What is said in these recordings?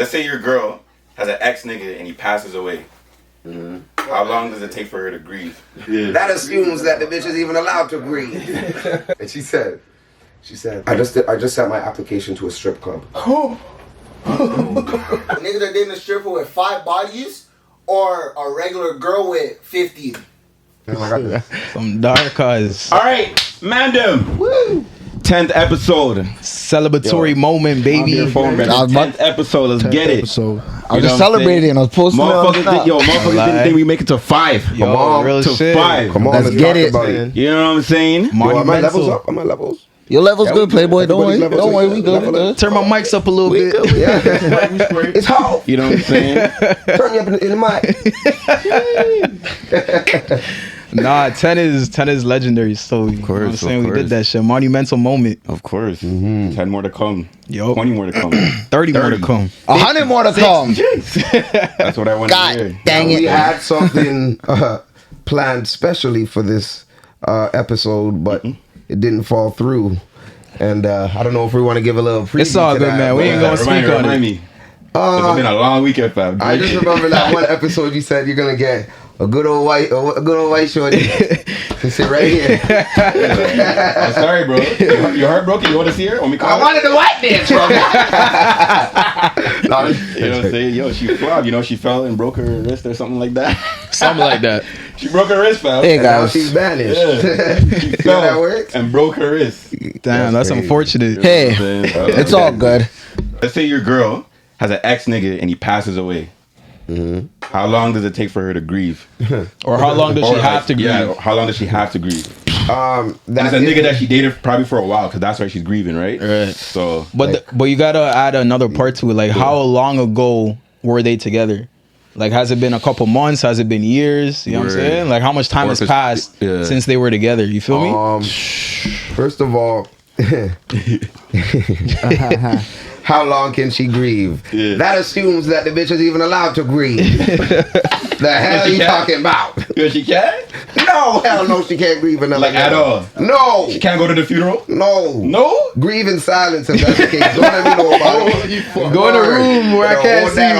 let's say your girl has an ex nigga and he passes away. Mm-hmm. How long does it take for her to grieve? Yeah. That assumes that the bitch is even allowed to grieve. And she said, I just sent my application to a strip club. Niggas that dating a stripper with 5 bodies or a regular girl with 50. Some dark eyes. All right, MANDEM. Woo. 10th episode. Celebratory moment, baby. 10th episode. Let's get it. I was just celebrating. I was posting motherfuckers didn't think we make it to 5. Yo, come on, real to shit. 5. Come on, let's get it. You know what I'm saying? Yo, are my levels up? Are my levels? Your level's good, Playboy. Don't worry. Don't worry. We good. Turn my mics up a little bit. Yeah. It's hot. You know what I'm saying? Turn you up in the mic. Nah, 10 is legendary. So of course, you know what I'm saying, we did that shit. Monumental moment. Of course. 10 more to come. Yo. 20 more to come. 30 more to come. 100 more to come. That's what I want to hear. God dang it. We had something planned specially for this episode, but it didn't fall through. And I don't know if we want to give a little preview. It's all to good, that, man. We ain't gonna speak on it. Remind me. It's been a long weekend, fam. I just remember that one episode you said you're gonna get a good old white shorty to sit right here. I'm sorry, bro. Your heart broken. You want to see her? I wanted the white dance, bro. You know what I'm saying? Yo, she flopped. You know, she fell and broke her wrist or something like that. Something like that. She broke her wrist, fam. Hey, And now guys. she's banished. Yeah. She fell that works? and broke her wrist. Damn, that's unfortunate. Hey, it's all good. Let's say your girl has an ex nigga and he passes away. Mm-hmm. How long does it take for her to grieve? Or how long does she have to grieve? Yeah, how long does she have to grieve? That's a nigga that she dated probably for a while because that's why she's grieving, right? Right. So, But you gotta add another part to it. Like, how long ago were they together? Like, has it been a couple months? Has it been years? You know what I'm saying? Like, how much time has passed since they were together? You feel me? First of all, how long can she grieve? Yeah. That assumes that the bitch is even allowed to grieve. The hell are you talking about? Yo, she can? No, hell no, she can't grieve another Like, at all? No. She can't go to the funeral? No. No? Grieve in silence if that's the case. Don't let me know about it. Go in a room where I can't see you.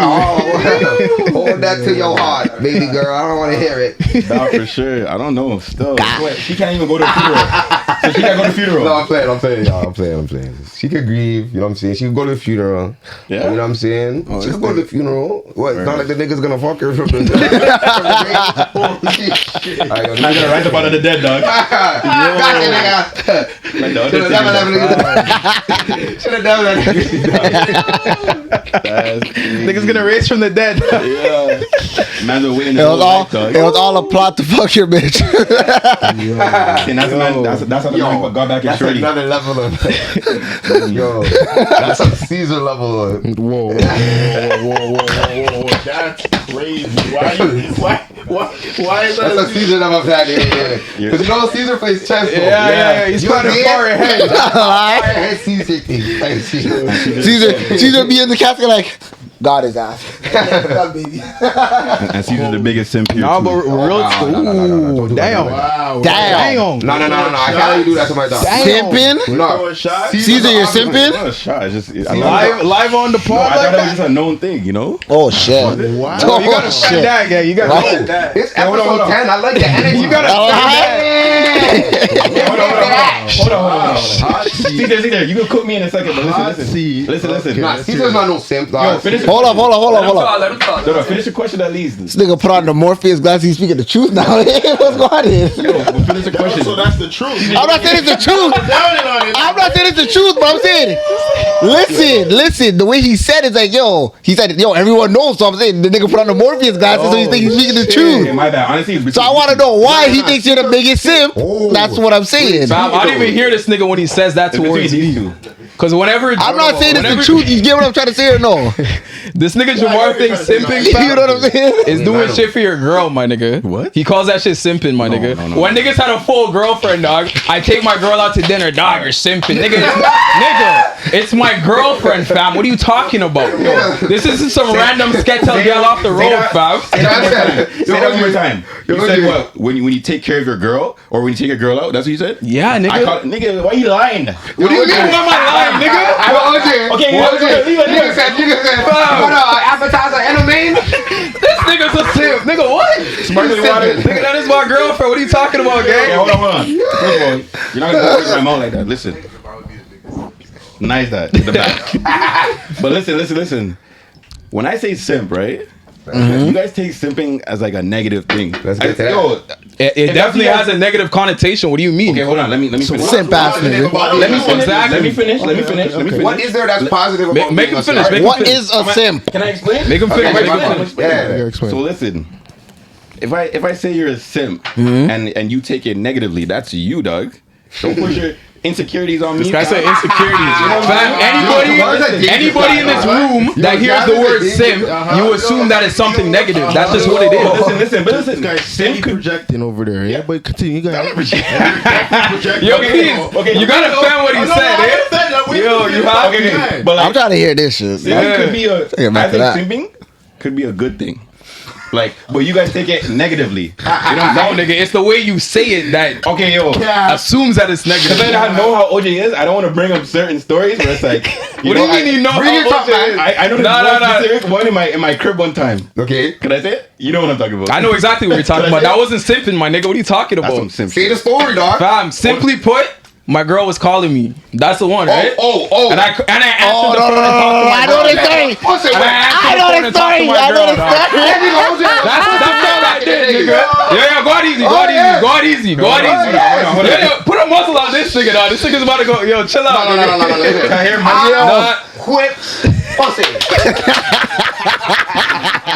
Hold that to your heart, baby girl. I don't want to hear it. Nah, for sure. I don't know. Still. She can't even go to the funeral. So she can't go to the funeral. No, I'm playing, y'all. I'm playing. She could grieve, you know what I'm saying? She could go to the funeral. Yeah. You know what I'm saying? She could go to the funeral. What? It's not like the nigga's gonna fuck her from the I'm gonna rise up out of the dead, dog. Gotcha, nigga. Like the other Should have done that. Niggas gonna raise from the dead. Yeah. Man's been waiting. It was all a plot to fuck your bitch. And that's how the man got back in That's shorty. another level of yo. That's a Caesar level of Whoa. That's crazy. Why is that's a that? Caesar level of that. Because you know Caesar plays chess. Yeah. He's playing far ahead. Caesar thing. Caesar be in the casket like, God is ass. And Caesar's the biggest simp here. Nah, but too. real. Damn. Wow. Damn. No. I can't let you do that to my dog. Simping? No. Caesar, you're simping? Not a shot. It's just Live on the No, I pod. thought it was just a known thing, you know? Oh, shit. Wow. You gotta find that, yeah. You gotta find that. It's episode 10. I like the energy. You gotta Hold on. Caesar, you can cook me in a second, but listen. Nah, Caesar's not no simp, Yo, dog. finish. Hold up. No, finish the question at least. This nigga put on the Morpheus glass. He's speaking the truth now. What's going on here? We'll finish the question. So that's the truth. I'm not saying it's the truth. I'm not saying it's the truth, but I'm saying, listen. The way he said it's like, he said, everyone knows. So I'm saying the nigga put on the Morpheus glasses, so he thinks he's speaking the truth. Okay, my bad. Honestly, So I want to know why he thinks you're the biggest simp. That's what I'm saying. I don't even hear this nigga when he says that towards you. Because whenever I'm not saying it's the truth. You get what I'm trying to say or no? This nigga Jamar thinks simping, You know what I'm saying? is doing shit for your girl, my nigga. What? He calls that shit simping, my nigga. no. When niggas had a full girlfriend, dog, I take my girl out to dinner, dog, you're simping. Nigga, it's my girlfriend, fam. What are you talking about? This isn't some random sketch-up girl off the road, fam. Say that one more time. You said what? When you take care of your girl, or when you take your girl out, that's what you said? Yeah, nigga. Nigga, why you lying? What do you mean? Why am I lying? time, nigga. Okay, Nigga said, appetizer and a main. This nigga's a simp. Nigga, what? Sparkling water. Nigga, that is my girlfriend. What are you talking about, Okay, gang? hold on. First of all, you're not gonna go with my mouth like that. Listen. Nice that. The back. But listen. When I say simp, right? You guys take simping as like a negative thing. Let's get to that. It definitely has a negative connotation. What do you mean? Okay, hold on. Let me finish. Simp ass nigga. Let me finish. What is there that's positive about Make being him a finish. simp? Make him What finish. is a simp? Can I explain? Make him finish. Make him finish. Yeah. So listen. If I say you're a simp and you take it negatively, that's you, dog. Don't push your insecurities on me. This guy said insecurities. Anybody in this room that hears the word simp, you assume that it's something negative. That's just what it is. Listen. Simp projecting over there. Yeah, but continue. You got Yo, please. You gotta defend what he said, eh? Yo, you have Okay. But like, I'm trying to hear this shit. It could be Think I about think that. simping could be a good thing. Like, but you guys take it negatively. No, nigga, it's the way you say it that Okay, yo. assumes that it's negative. Because I know how OJ is. I don't want to bring up certain stories where it's like, What do you mean you know Bring how it up, OJ man. is? I know this one in my crib one time. Okay. Can I say it? You know what I'm talking about. I know exactly what you're talking about. That wasn't simping, my nigga. What are you talking That's some about? simp Say shit. the story, dog. Fam, simply put, my girl was calling me. That's the one, right? Oh. And I answered Oh, the no, phone and talked to my I know girl. this story. I know this story. I know this story. That's all I did, nigga. Yeah, go out easy. Hold on. Yeah, put a muzzle on this nigga, dog. This nigga's about to go. Yo, chill out. No. Can I hear my Quit pussy.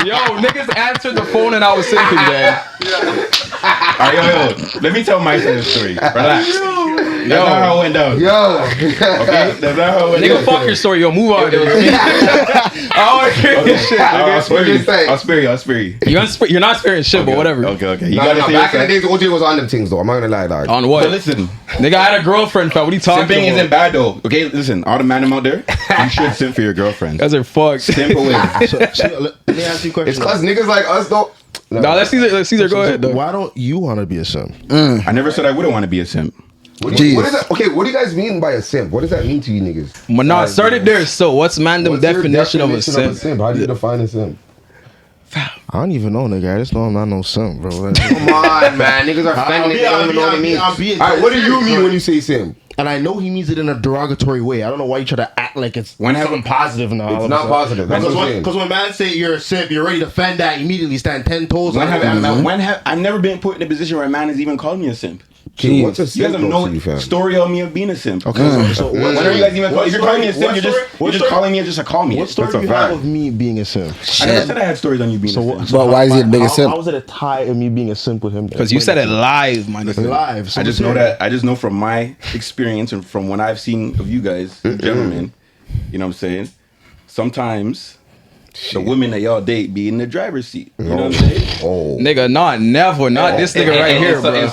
Yo, niggas answered the phone and I was simping, man. Alright, yo. Let me tell my side of the story. Relax. That's not how it went down. Okay. That's not how it went down. Nigga, fuck your story. Yo, move on. I want to hear this shit, I'll nigga. spare you. You're not sparing shit, but whatever. Okay. You No, gotta say back in the yourself. days, OJ was on them things though. I'm not gonna lie, dog. On what? But listen, Nigga, I had a girlfriend, fam. What are you talking simping about? isn't bad though. Okay, listen, all the man out there, you should simp for your girlfriend. You guys are fucked. Simp away. Let me ask you a question. It's cause niggas like us though. Nah, let's see there. Go ahead, though. Why don't you want to be a simp? I never said I wouldn't want to be a simp. What is that? Okay, what do you guys mean by a simp? What does that mean to you niggas? But nah, started there. So, what's MANDEM What's your definition of a simp? How do you define a simp? I don't even know, nigga. I just know I'm not no simp, bro. Like, Come on, man. Niggas are offended. They don't even know what it means. Alright, what do you mean when you say simp? and I know he means it in a derogatory way. I don't know why you try to act like it's something positive now. It's not positive. That's what I'm saying. Because when man say you're a simp, you're ready to defend that immediately. Stand 10 toes. I've never been put in a position where a man has even called me a simp. Dude, what's a You guys simp have though to you, no fam? story on me of being a simp. Okay, so when are you guys even? If you're calling me a simp, you're just calling me just to call me. What story do you have of me being a simp? I never said I had stories on you being a simp. But why is he the biggest simp? How was it a tie of me being a simp with him? Because you said it live, my nigga. live. So I just know that. I just know from my experience and from what I've seen of you guys, gentlemen. You know what I'm saying? Sometimes the women that y'all date be in the driver's seat. You know what I'm saying? Nigga, never. Not this nigga right here, bro. In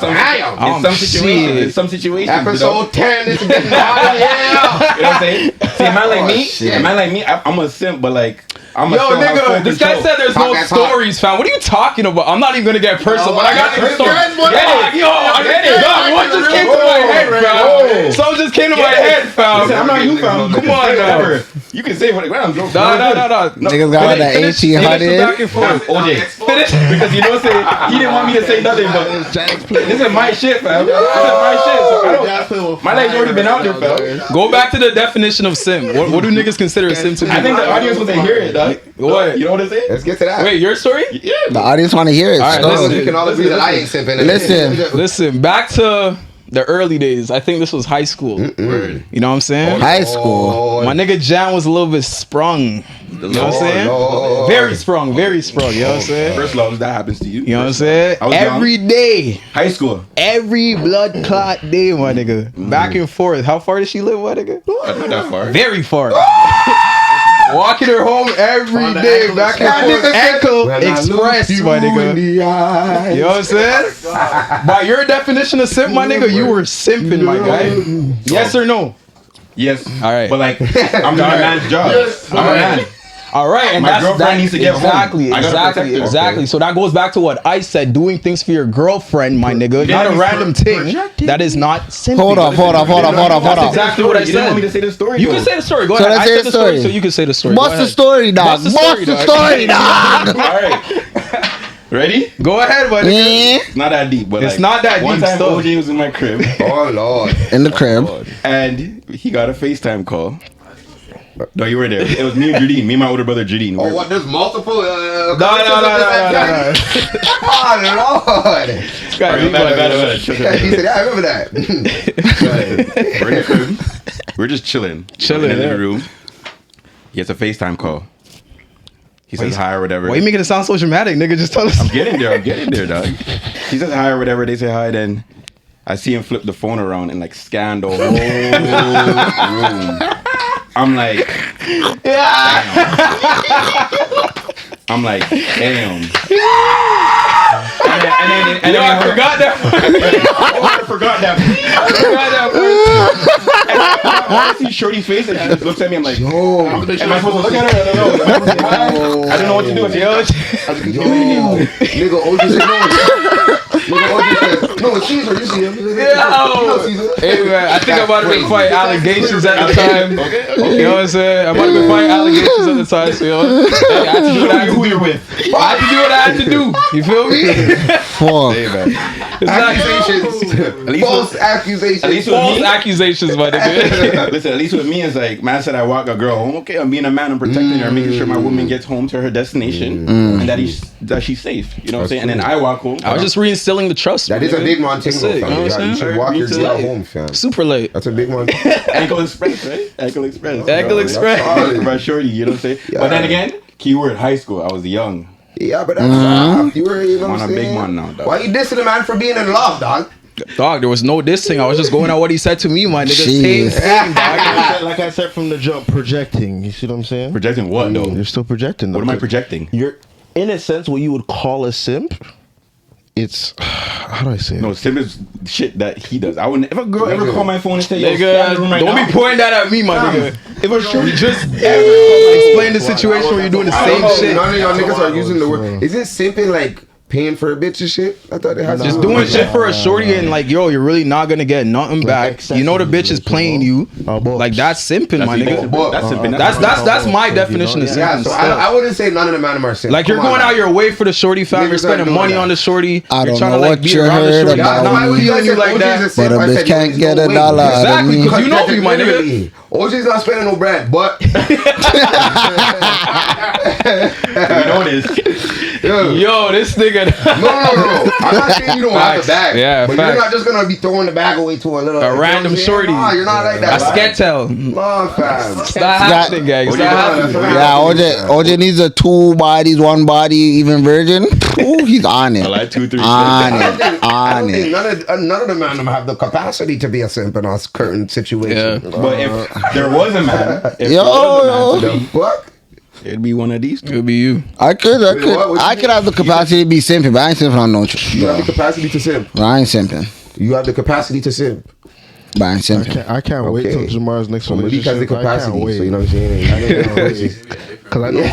some situations. Episode 10 is getting hot. You know what I'm saying? See, a man like me, I'm a simp, but like, I'm a Yo, nigga, this guy said there's no stories, fam. What are you talking about? I'm not even gonna get personal, but I got some stories. One just came to my head, fam. Some just came to my head, fam. I'm not you, fam. Come on, now. You can say what I'm joking. No. Niggas got that 1800. Back and forth. OJ, finish because you know, he didn't want me to say nothing, but this is my shit, fam. This is my shit. So I don't. My leg's already been out there, fam. Go back to the definition of simp. What do niggas consider a simp to be? I think the audience wants to hear it, dog. What? You know what I'm saying? Let's get to that. Wait, your story? Yeah. The audience want to hear it. All right, so- listen. We can all agree that I ain't simping. Listen, back to the early days. I think this was high school. You know what I'm saying? High school. My nigga Jan was a little bit sprung. You know what I'm saying? Very sprung. You know what I'm saying? First love, that happens to you. You know what I'm saying? I was Every day. High school. Every blood clot day, my nigga. Back and forth. How far did she live, my nigga? Not that far. Very far. Walking her home every day, back and forth. Ankle express, my nigga. You know what I'm saying? By your definition of simp, my nigga, you were simping, my guy. Yes or no? Yes. All right. But like, I'm doing a man's job. I'm a man. All right, and My that's girlfriend needs to get home. exactly, I gotta protect her. exactly. So that goes back to what I said: doing things for your girlfriend, my nigga, not a random thing. That is not simping. Hold up. That's exactly what I You didn't want me said. to say the story. You though. can say the story. Go So ahead. let's I say said the the story, story. so you can say the story. What's Go the ahead. story, dog? What's the What's the story, dog? All right. Ready? Go ahead, my nigga. It's not that deep, but It's like, not that one deep time stuff. OJ was in my crib, Oh Lord. In the crib. and he got a FaceTime call. No, you were there. It was me and Judine, me and my older brother Judine. Oh, what? There's multiple. No. Oh Lord. This guy Alright, be bad. He said, "Yeah, I remember that." We're in the crib. We're just chilling. Chilling, in the yeah. living room. He gets a FaceTime call. He says hi or whatever. Why you making it sound so dramatic, nigga? Just tell us. I'm getting there, dog. He says hi or whatever. They say hi. Then I see him flip the phone around and like scan the whole room. I'm like, I'm like, damn. And then I forgot that. I forgot that. I see Shorty's face and she just looks at me. I'm like, yo. Am I supposed to look at her? I don't know. I don't know what to do. I say, yo. Nigga, OJ said no. Nigga, OJ said no. It's Caesar. You see him? Hey man, I think I'm about to be fighting allegations at the time. Okay. You know what I'm saying? I'm about to be fighting allegations at the time. So yo, hey, I had to do what I had to Who do. you're with? I had to do what I had to do. You feel me? Fuck. Hey, man. It's not Accusations. False accusations. At least with false me. accusations, my nigga. Listen, at least with me, it's like, man said I walk a girl home. Okay, I'm being a man and protecting her, making sure my woman gets home to her destination and that she's safe. You know what I'm saying? And then I walk home. I was just reinstilling the trust. That my is a nigga. big one thing, That's though, it, you know fam. what I'm You saying? should walk your Me girl too. home, fam. Super late. That's a big one. Ankle Express, right? Ankle Express. Ankle Express. About Shorty, you know what I'm saying? Yeah. But then again, keyword high school. I was young. Yeah, but that's you were, you know I'm what on I'm a big saying? one now, dog. Why you dissing the man for being in love, dog? Dog, there was no dissing. I was just going on what he said to me, my nigga. Jeez. Same, dog. Like I said from the jump, projecting. You see what I'm saying? Projecting what though? You're still projecting. What am I projecting? You're, in a sense, what you would call a simp. It's how do I say it? No, simp is shit that he does. I wouldn't. If a girl ever call my phone and say, "Yo, Nigga, scan the room right don't now," be pointing that at me, my nigga. If a shorty Just explain the situation where you're doing the same shit. None of y'all niggas are using the word. Is it simping like paying for a bitch and shit? I thought it had Just doing shit for a shorty and like, yo, you're really not gonna get nothing back. You know the bitch is playing you. Like that's simping, my nigga. That's simping. That's my definition of Yeah, simping. so I wouldn't say none of the man are simping. Like you're going out your way for the shorty, fam. You're Niggas spending aren't doing money that. on the shorty. I You're don't trying know to like what be you around the heard shorty. about She's not me. feeling you like that. But a bitch can't get a dollar out of Exactly, me. because you know me, my nigga. OJ's not spending no bread, but You know this. Yo, this nigga. No. I'm not saying you don't have the bag. Yeah, but facts. you're not just gonna be throwing the bag away to a little A random shorty. Nah, you're not like that. I can't tell. Nah, fam. Stop happening, gang. Stop happening. Yeah, OJ needs a 2 bodies, 1 body, even virgin. Ooh, he's on it. I like 2, 3. On I it. don't On think it. none of the men have the capacity to be a simp in our current situation. Yeah. But if there was a man, The fuck? it'd be one of these two. It'll be you. I could what have the capacity to be simping, but I ain't simping on no chick. You have the capacity to simp. I ain't simping, You have the capacity to simp. but I ain't simping. I can't wait till Jamar's next Well, maybe relationship. because the I capacity, can't wait. so you know what I'm saying? Because I know I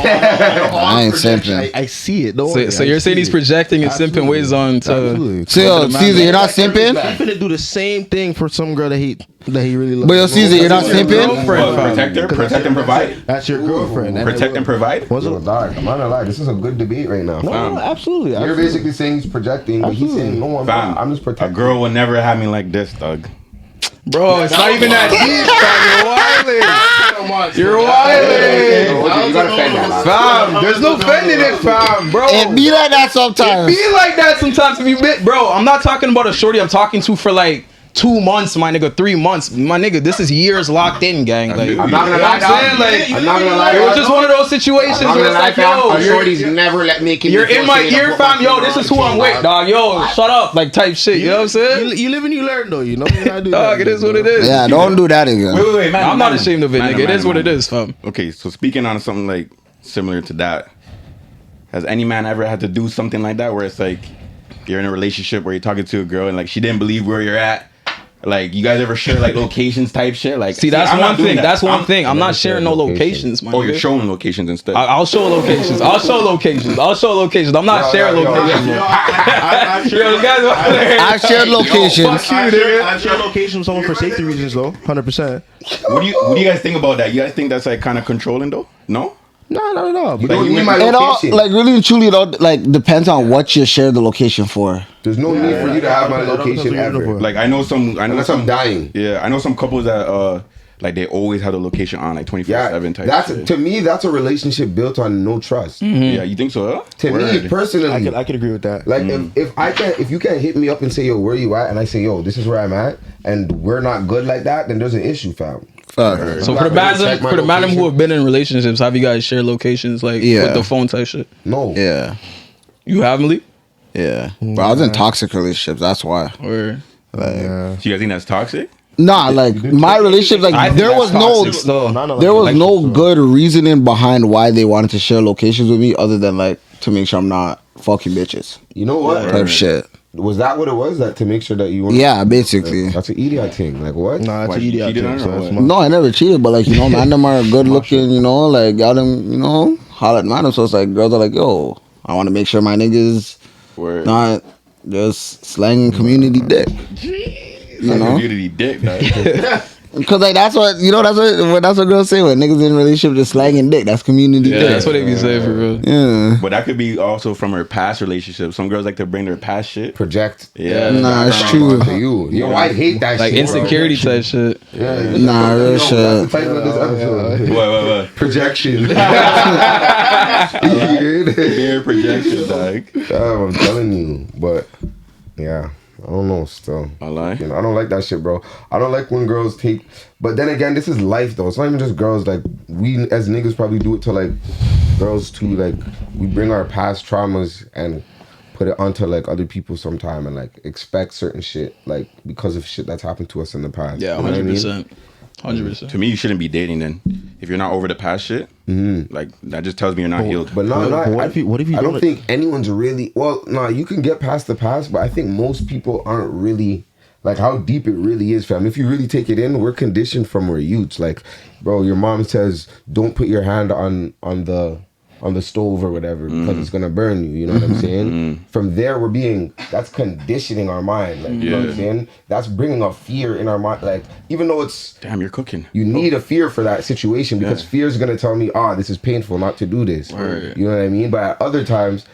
ain't simping. I see it. Don't worry, So I you're saying see he's it. projecting and simping ways on to. Absolutely. So yo, Caesar, you're not simping? I'm finna do the same thing for some girl that he really loves. But yo, Caesar, you're not simping? Well, protect her, protect and provide. That's your girlfriend. Protect and provide. Was Yo, it? dog, I'm not gonna lie. This is a good debate right now. No, absolutely. You're basically saying he's projecting, but he's saying no. Fam, I'm just a protecting. girl would never have me like this, dog. Bro, it's not even that deep, fam. You're wildin'. You gotta fend that. Fam, there's no fending it, fam, bro. It be like that sometimes. Be like that sometimes if you bit, bro. I'm not talking about a shorty I'm talking to for like 2 months, my nigga, 3 months. My nigga, this is years locked in, gang. Like, I'm not gonna you know lie, what I'm saying? dog. Like, I'm not gonna lie. it was just one of those situations I'm where gonna it's lie, like, fam. yo, Shorty's never let me. you're in my ear, fam. Yo, this is who I'm with, dog. Yo, shut up, like type shit. You know what I'm saying? You live and you learn, though. You know. I do Dog, it is what it is. Yeah, don't do that again. Wait, man. I'm not ashamed of it, nigga. It is what it is, fam. Okay, so speaking on something like similar to that, has any man ever had to do something like that where it's like you're in a relationship where you're talking to a girl and like she didn't believe where you're at, Like, you guys ever share like locations type shit? Like, See, that's I'm one not doing thing. that. That's one thing. I'm not sharing no locations, man. Oh, you're showing locations instead. I'll show locations. I'll show locations. I'm not sharing locations. I've shared locations. I've shared locations with someone for safety reasons, though. 100%. What do you guys think about that? You guys think that's like kind of controlling though? No. No, not at all. You But don't need my It all, location. like, really and truly, it all, like, depends on what you share the location for. There's no need for you to have my Yeah, location that's what ever. Like, I know some dying. Yeah, I know some couples that like they always have the location on like 24/7 type. That's shit. to me. That's a relationship built on no trust. Yeah, you think so? Huh? To me personally, I could agree with that. like if you can't hit me up and say, yo, where you at, and I say, yo, this is where I'm at, and we're not good like that, then there's an issue, fam. So for the madam who have been in relationships, have you guys shared locations like with the phone type shit? No. Yeah. You haven't, Lee? Yeah. But I was in toxic relationships. That's why. Or Like, Do you guys think that's toxic? nah, like my relationship, like there was no good reasoning behind why they wanted to share locations with me, other than like to make sure I'm not fucking bitches You know what? type shit. Was that what it was? That to make sure that you weren't. Yeah, basically. That's an idiot thing. Like what? Nah, that's Why, an you idiot cheated thing, on her so or that's what? my- No, I never cheated, but like, you know, man, them are good looking, you know, like got them, you know, holler at man. So it's like girls are like, yo, I want to make sure my niggas Word. not just slanging community dick. You know, Community dick, man. because like that's what girls say when niggas in a relationship just slanging dick. That's community yeah, dick. that's what they be saying for real. Yeah. But that could be also from her past relationship. Some girls like to bring their past shit. Project. Yeah. Nah, it's true. To you. Yo, I hate that Like shit. bro. insecurity type shit. Yeah, Nah, real that's shit. the title of this episode. What? Projection. Bare projection, dog. I'm telling you, but yeah, I don't know. Still, I lie. you know, I don't like that shit, bro. I don't like when girls take. But then again, this is life, though. It's not even just girls. Like we as niggas probably do it to like girls too. Like we bring our past traumas and put it onto like other people sometime and like expect certain shit like because of shit that's happened to us in the past. Yeah, You know what I mean? 100%. To me, you shouldn't be dating then. If you're not over the past shit, like that just tells me you're not healed. But no, But what if you I don't don't- think anyone's really you can get past the past, but I think most people aren't really like how deep it really is, fam. If you really take it in, we're conditioned from we're youths. Like, bro, your mom says don't put your hand on the stove or whatever because it's gonna burn you. You know what I'm saying? From there, that's conditioning our mind. Like, you know what I'm saying? That's bringing up fear in our mind. Like, even though it's Damn, you're cooking. you need a fear for that situation because fear is gonna tell me, this is painful not to do this. Word. You know what I mean? But at other times,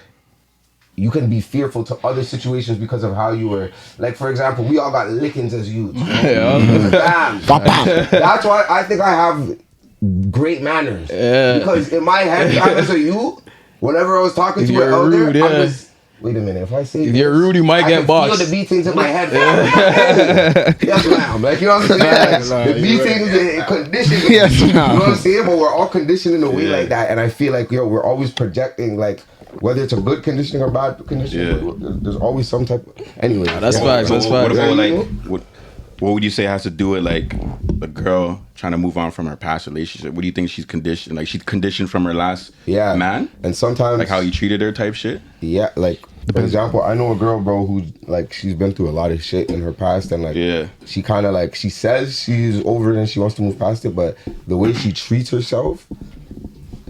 you can be fearful to other situations because of how you were. Like, for example, we all got lickings as youths. You know? Bam. That's why I think I have great manners. Yeah. Because in my head, I was a youth. Whenever I was talking If to you're an elder, rude, I yeah. was. Wait a minute. If I say If you're rude, you might I get can boxed. feel the beatings in my head. Yes, ma'am. Like, you know what I'm saying? Like, the beatings and conditioning. Yes, ma'am. You know what I'm saying? But we're all conditioned in a way Yeah. like that. And I feel like, we're always projecting, like, whether it's a good conditioning or bad conditioning, but there's always some type of... Anyway. That's facts. That's What facts. about Yeah, like you know? what would you say has to do with like a girl trying to move on from her past relationship? What do you think she's conditioned? Like she's conditioned from her last man? And sometimes... Like how you treated her type shit? Yeah, like, for example, I know a girl, bro, who, like, she's been through a lot of shit in her past, and, like, she kind of, like, she says she's over it and she wants to move past it, but the way she treats herself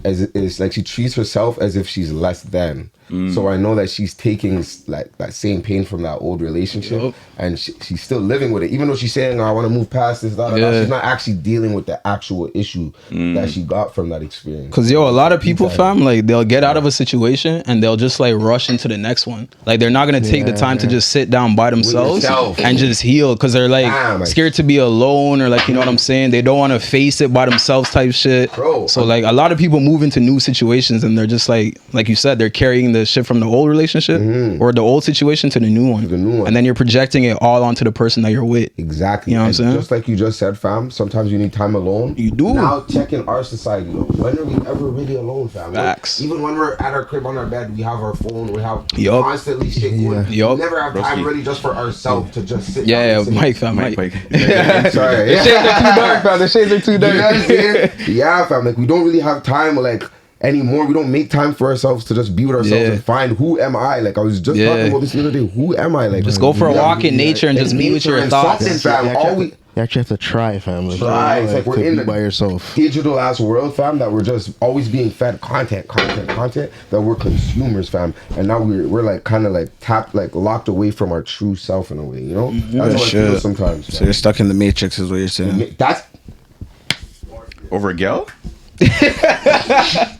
is like she treats herself as if she's less than. So I know that she's taking, like, that same pain from that old relationship, and she's still living with it, even though she's saying, I want to move past this, she's not actually dealing with the actual issue that she got from that experience. Cause a lot of people, fam, like they'll get out of a situation and they'll just like rush into the next one. Like they're not gonna take the time to just sit down by themselves and just heal. Cause they're like scared to be alone or like, you know what I'm saying? They don't want to face it by themselves type shit. Bro, so like a lot of people move into new situations and they're just like you said, they're carrying the shit from the old relationship or the old situation to the new one. And then you're projecting it all onto the person that you're with. Exactly. You know what I'm saying? Just like you just said, fam, sometimes you need time alone. You do. Now check in our society. When are we ever really alone, fam? Facts. Even when we're at our crib on our bed, we have our phone, we have Yup. constantly shit going. Yup. We never have time really just for ourselves to just sit down Yeah, and sit. Mike, fam, Mike. Sorry. The shades are too dark, fam. The shades are too You know what I'm dark. saying? Yeah, fam. Like we don't really have time. Like anymore. We don't make time for ourselves to just be with ourselves and find who am I. Like I was just talking about this the other day. Who am I? Like just go for a walk in nature and just be with your thoughts. Fam. You actually have to try, fam. It's like we're in the by yourself. digital ass world, fam. That we're just always being fed content. That we're consumers, fam. And now we're like kind of like locked away from our true self in a way. You know, that's how I feel sometimes. So you're stuck in the matrix, is what you're saying. That's over a girl.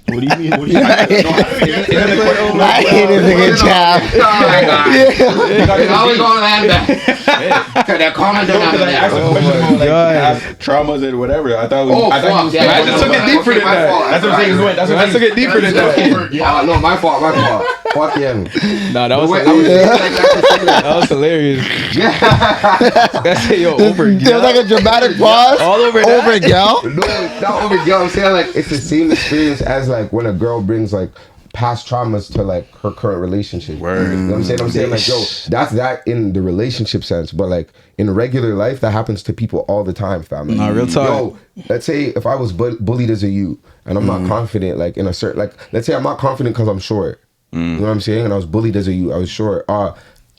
What do you mean? What do you mean? I hate this nigga, child. Always going to land back. That comment on that. I asked a question about like traumas and whatever. I thought I just took it deeper than that. That's what I'm saying. I took it deeper than that. No, my fault. Fuck him. Nah, that was hilarious. That's it, yo, over. There's like a dramatic pause. All over girl. No, not over girl. I'm saying like it's the same experience as like when a girl brings like past traumas to like her current relationship. Word. You know what I'm saying? I'm saying like, yo, that's that in the relationship sense, but like in regular life, that happens to people all the time, family. Nah, real talk. Yo, let's say if I was bullied as a youth and I'm not confident, like in a certain, like let's say I'm not confident because I'm short. You know what I'm saying? And I was bullied as a youth. I was short.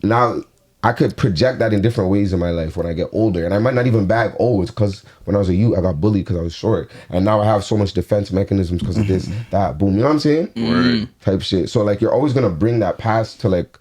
Now I could project that in different ways in my life when I get older. And I might not even bag, it's because when I was a youth, I got bullied because I was short. And now I have so much defense mechanisms because of this, that, boom. You know what I'm saying? Word. Type shit. So like you're always going to bring that past to like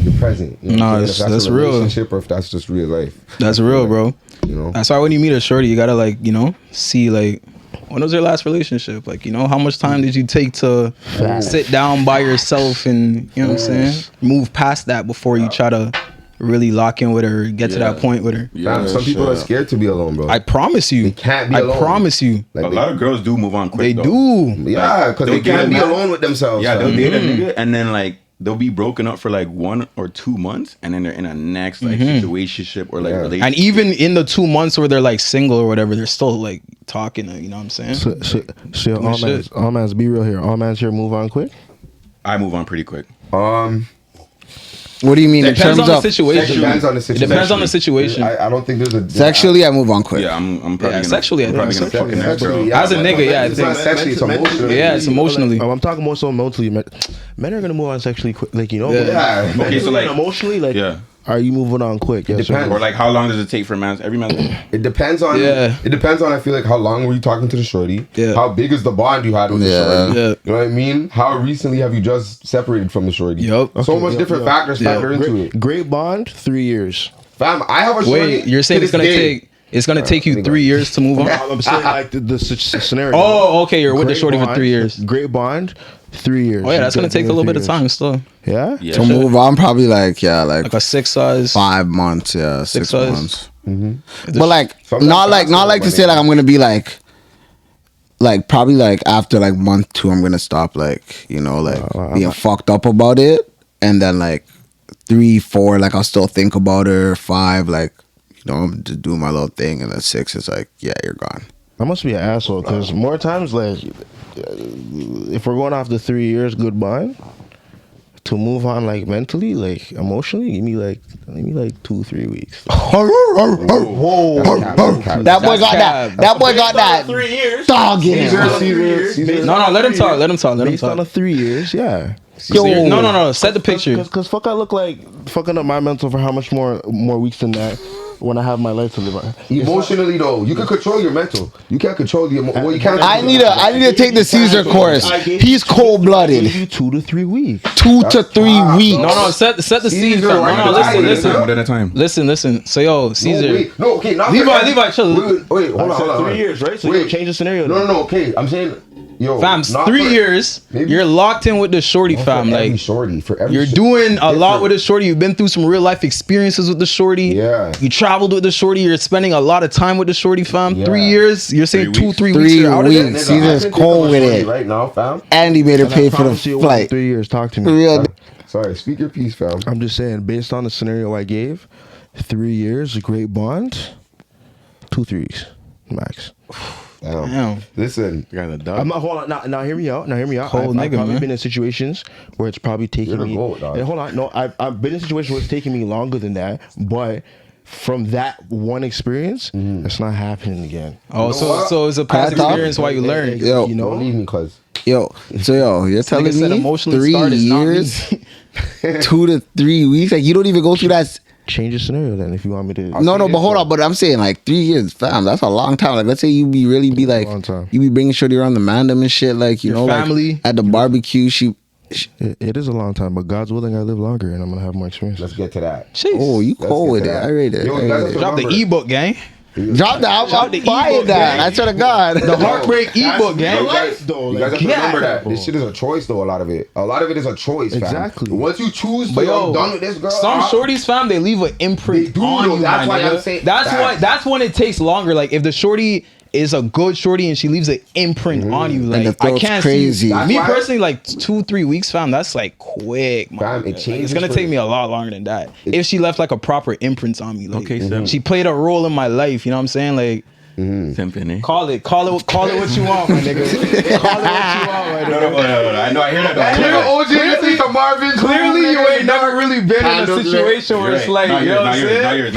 your present. You know No, if that's a real. relationship or if that's just real life. That's real, bro. You know? That's why when you meet a shorty, you gotta like, you know, see like, when was your last relationship? Like, you know, how much time did you take to sit down by yourself and, you know what I'm saying? Move past that before you try to really lock in with her, get to that point with her. Yeah, some people are scared to be alone, bro. I promise you. They can't be alone. I promise you. Like A lot of girls do move on quick. They though. do. Yeah, because they can't be alone with themselves. Yeah, they'll fam. date a nigga and then like they'll be broken up for like 1 or 2 months and then they're in a next like situationship or like relationship. And even in the 2 months where they're like single or whatever, they're still like talking, you know what I'm saying? So all man's be real here. All man's here move on quick. I move on pretty quick. What do you mean in Depends terms on the of situation. It depends on the situation. It depends on the situation. I don't think there's a sexually? I move on quick. Yeah, I'm probably gonna, sexually, I'm probably gonna fucking that girl. As a nigga, yeah, I It's think. not sexually, it's emotionally. Yeah, it's emotionally. I'm talking more so emotionally. Men are gonna move on sexually quick, like you know. Yeah. Okay, so like emotionally, like yeah. Are you moving on quick? Yes, depends. Or like how long does it take for every man? It depends on. Yeah. It depends on. I feel like how long were you talking to the shorty? Yeah. How big is the bond you had with the shorty? Yeah. You know what I mean? How recently have you just separated from the shorty? Yup. So much different factors factor into it. Great bond, 3 years. Fam, I have a shorty. Wait, you're saying it's gonna take you 3 years to move on? I'm saying like the scenario. Oh, okay, you're with the Great shorty for bond, 3 years. Great bond, 3 years. Oh yeah, that's gonna take a little bit of time still. Yeah. Yeah. To move on, probably like Like a 6 size. 5 months. Yeah, 6 size. months. Mm-hmm. But like Sometimes not faster like to than say like I'm gonna be like probably like after like month 2 I'm gonna stop like you know like being fucked up about it, and then like 3, 4 like I'll still think about her. 5 like you know I'm just doing my little thing, and then 6 is like yeah you're gone. I must be an asshole because more times like if we're going off the 3 years goodbye, to move on like mentally, like emotionally, give me like 2-3 weeks. Whoa. That boy got that. That boy got that. 3 years. Dog in him. No, let him talk. Let him talk. Based on the 3 years, yeah. Yo. No. Set the picture. Because fuck, I look like fucking up my mental for how much more weeks than that when I have my life to live on. Emotionally though, you can control your mental. You can't control the well, you can't. I need to take the Caesar course. He's cold blooded. Give you 2 to 3 weeks. 2 to 3 weeks. No. Set the scene. Caesar, Fam. why No, you listen. One at a time. Listen. So yo, Caesar. No, okay, not Levi, chill. Wait, hold on. 3 years, right? So Wait. you change the scenario. No, okay. I'm saying, yo, Fam, not 3 for- years. maybe- You're locked in with the shorty, for fam. every Like shorty, for every you're shorty. doing a lot with the shorty. You've been through some real life experiences with the shorty. Yeah. You traveled with the shorty. You're spending a lot of time with the shorty, fam. Yeah. 3 years. You're saying 3 2, 3 3 weeks. You're out of weeks. it. Nigga, Caesar's I can cold think with of a shorty it. right now, fam. And he made her pay for the Promise you it won't be flight. 3 years. Talk to me. Real. Sorry, speak your piece, fam. I'm just saying, based on the scenario I gave, 3 years, a great bond, 2-3 weeks max. Damn. Listen, You got a I'm dog. not. Hold on. Now hear me out. Cold I've nigga, probably man. been in situations where it's probably taking You're the me. goat, dog. Hey, hold on. No, I've been in situations where it's taking me longer than that, but from that one experience, it's not happening again. Oh, know what? so it's a past Can I talk? experience why you learn. Yo. You know, don't leave me, cuz. You're telling me emotionally 3 years, 2 to 3 weeks? Like, you don't even go through that. Change the scenario then if you want me to. No, but hold on. But I'm saying like 3 years, fam. That's a long time. Like, let's say you be like, you be bringing shorty around the MANDEM and shit. Like, you know, family like, at the barbecue. It is a long time, but God's willing, I live longer and I'm gonna have more experience. Let's get to that. Jeez. Oh, you cold with it? I rate it. Drop the ebook, gang. Drop that. I'm buying that. I swear to God. The heartbreak ebook, gang. You guys have to remember that this shit is a choice, though. A lot of it is a choice. Exactly. Fam. Once you choose to, I'm done with this girl. Some shorties, fam, they leave an imprint on you. That's why I'm saying. That's when it takes longer. Like if the shorty is a good shorty and she leaves an imprint on you, like I can't crazy. see. Me personally, like 2-3 weeks, fam, that's like quick, man. Fam, it changes. It's gonna take me a lot longer than that. If she left like a proper imprint on me, like she played a role in my life. You know what I'm saying? Like. Simping. Call it what you want, my nigga. Call it what you want, my nigga. No. I know. I hear that. Clearly, you ain't never really been in a situation where it's like, not yo, yours.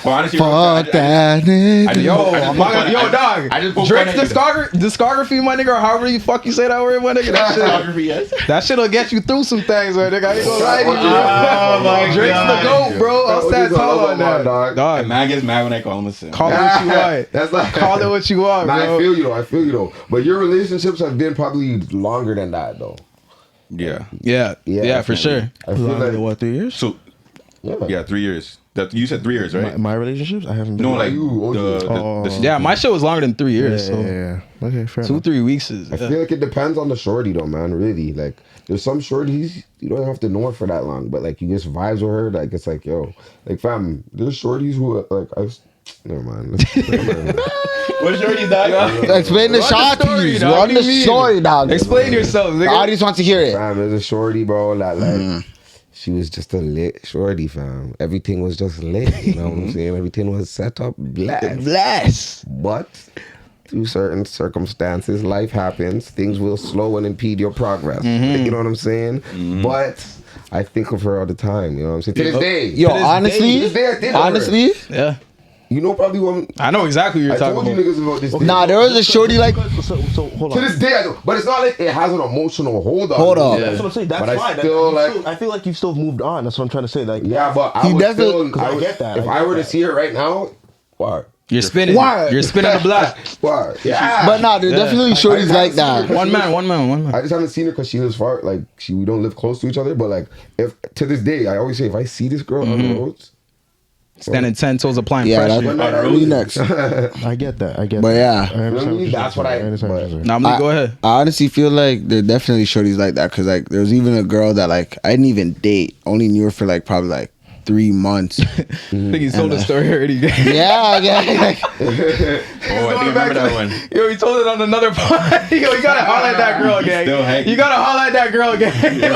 Well, honestly, Fuck that nigga. Yo, dog. I just Drake's discography, my nigga, or however you fuck you say that word, my nigga. That shit'll get you through some things, my nigga. I ain't gonna lie to you. Oh my Drake's the GOAT, bro. I'll stand tall on that. Dog. Man gets mad when I call him a simp. Call it what you want. That's like Call it what you want, Nah, bro. I feel you though. But your relationships have been probably longer than that though. Yeah. Yeah, for sure. I feel Longer like than what, 3 years? So, yeah, 3 years. That you said 3 years, right? My relationships, I haven't been. No, like you, Yeah, my shit was longer than 3 years. So Yeah. Okay, fair 2-3 weeks is. I feel like it depends on the shorty though, man. Really, like there's some shorties you don't have to know her for that long, but like you just vibes with her. Like it's like yo, like fam, there's shorties who like never mind. What shorty, dog? Explain the shorties. Run the story, dog. Explain yourself, The nigga. audience wants to hear it. Fam, there's a shorty, bro, that like she was just a lit shorty, fam. Everything was just lit, you know what I'm saying? Everything was set up blast. But through certain circumstances, life happens. Things will slow and impede your progress. You know what I'm saying? But I think of her all the time, you know what I'm saying? To this day. Yo, honestly, Yeah. You know probably what I know exactly what you're I talking told you about. niggas about this. Nah, there was a shorty like. So hold To on. this day, I do. But it's not like it has an emotional hold on. Hold me. on. That's what I'm saying. That's But fine. I still like. I feel like you've still moved on. That's what I'm trying to say. Like, Yeah, but I You would definitely- still. I get that. If I I get were to that. see her right now, why? You're spinning. Why? You're spinning the block. Why? Yeah. But nah, there's definitely shorties like that. One man. I just haven't seen her because she lives far. Like we don't live close to each other. But like, if to this day, I always say if I see this girl on the roads, Standing 10 toes, applying Yeah, pressure. that's me next. I get that. But yeah. I understand Really? That's what I- but- Nah, go ahead. I honestly feel like there are definitely shorties like that because like there was even a girl that like I didn't even date, only knew her for like probably like 3 months. I think you told the story already. yeah. I think I remember that one. Yo, he told it on another pod. Yo, you gotta holler at that girl again. Still hanging. You gotta holler at that girl again. You're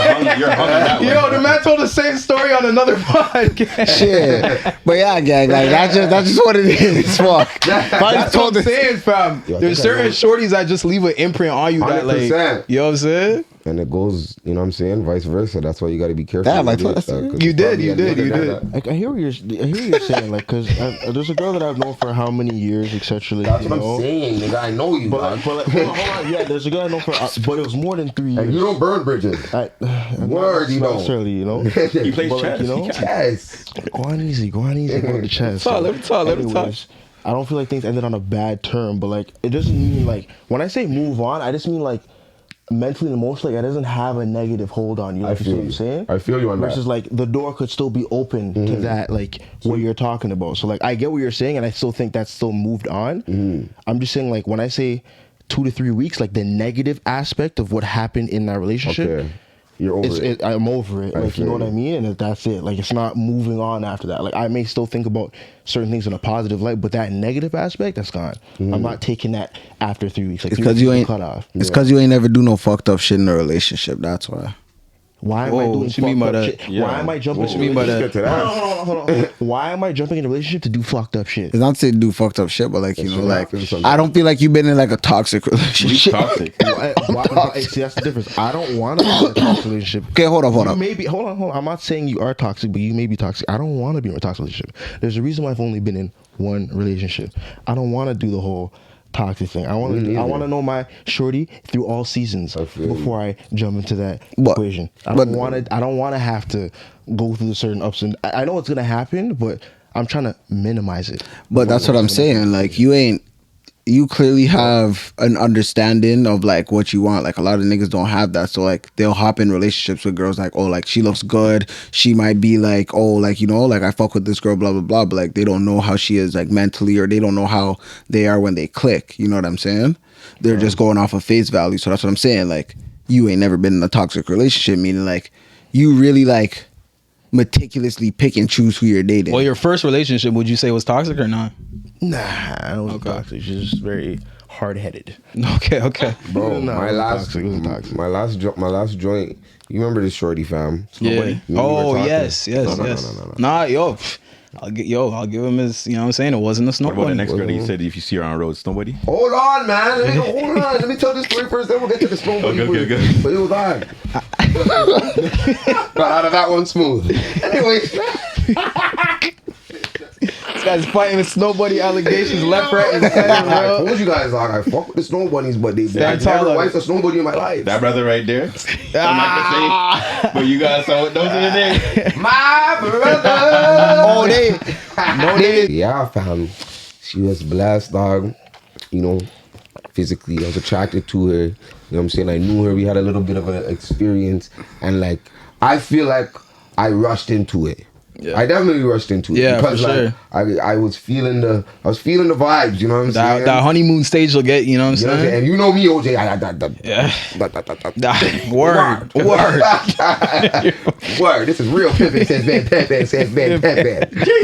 hung on that one. Yo, the man told the same story on another podcast. Shit. But yeah, gang, like that's just what it is. Fuck. That's what I'm saying, fam. Yo, I There's think I certain know. shorties that just leave an imprint on you that like, 100%. you know what I'm saying? and it goes, you know what I'm saying, vice versa. That's why you got to be careful. Damn, with I it, thought because you did, probably you a did, nigga you that- did. I hear what you're saying, like, because there's a girl that I've known for how many years, etc. Like, That's you what know? I'm saying, nigga. I know you, But dog. like, hold on, yeah, there's a girl I know for, but it was more than 3 And years. you don't burn bridges. Word, you not don't. necessarily, you know. He plays But, like, chess. you know, Yes. go on easy on the chest. Let him talk. Anyways, I don't feel like things ended on a bad term, but like it doesn't mean like when I say move on, I just mean like mentally and emotionally, like, it doesn't have a negative hold on you. Like, you see what I'm saying? I feel you on that. Versus like the door could still be open to that, like what you're talking about. So like I get what you're saying, and I still think that's still moved on. I'm just saying like when I say 2 to 3 weeks, like the negative aspect of what happened in that relationship. Okay. You're over it. I'm over it. Like, you feel know what you. I mean? And that's it. Like, it's not moving on after that. Like, I may still think about certain things in a positive light, but that negative aspect, that's gone. I'm not taking that after 3 weeks. Like, It's 3 because weeks you is ain't. cut off. It's because you ain't never do no fucked up shit in a relationship. That's why. Why am I Whoa, doing what you mean by fucked up that? shit? Yeah. Why am I jumping? What you mean by that? Get to that. Hold on. Why am I jumping in a relationship to do fucked up shit? It's not to do fucked up shit, but like you know, shit like happens sometimes. I don't feel like you've been in like a toxic He's relationship. toxic. See, that's the difference. I don't want to be in a toxic relationship. Okay, hold You up. may be, hold on. I'm not saying you are toxic, but you may be toxic. I don't want to be in a toxic relationship. There's a reason why I've only been in one relationship. I don't want to do the whole toxic thing. I want to know my shorty through all seasons before I jump into that equation. I don't want to have to go through certain ups and I know it's gonna happen, but I'm trying to minimize it. But that's what I'm saying. Like you clearly have an understanding of like what you want. Like a lot of niggas don't have that. So like they'll hop in relationships with girls like, oh, like she looks good. She might be like, oh, like, you know, like I fuck with this girl, blah, blah, blah. But like they don't know how she is like mentally, or they don't know how they are when they click. You know what I'm saying? They're just going off of face value. So that's what I'm saying. Like you ain't never been in a toxic relationship, meaning like you really like meticulously pick and choose who you're dating. Well, your first relationship, would you say was toxic or not? Nah, I was toxic. She's just very hard-headed. Okay. Bro, No, my last joint. You remember this shorty, fam? Yeah. Oh, yes. No. Nah, yo. I'll give him his, you know what I'm saying? It wasn't a snowboard. What about the next girl that you said if you see her on the road, somebody? Hold on, man. Hold on. Let me tell this story first, then we'll get to the snowboard. Okay. But it was hard. Got out of that one smooth. Anyway. This guy's fighting with snowboardy allegations left, right, and center, I bro. told you guys, like, I fuck with the snow bunnies, but I Stand never taller. wiped a snow bunny in my life. That brother right there. I'm not gonna say, but you guys saw what those are the names. My brother. Oh, they. Yeah, fam. She was blessed, dog. You know, physically, I was attracted to her. You know what I'm saying? I knew her. We had a little bit of an experience. And, like, I feel like I rushed into it. Yeah. I definitely rushed into it. Yeah, because, for like, sure. I was feeling the vibes, you know what I'm saying? That honeymoon stage will get, you know what I'm saying? And you know me, OJ. Word. This is real pimpin', says Ben.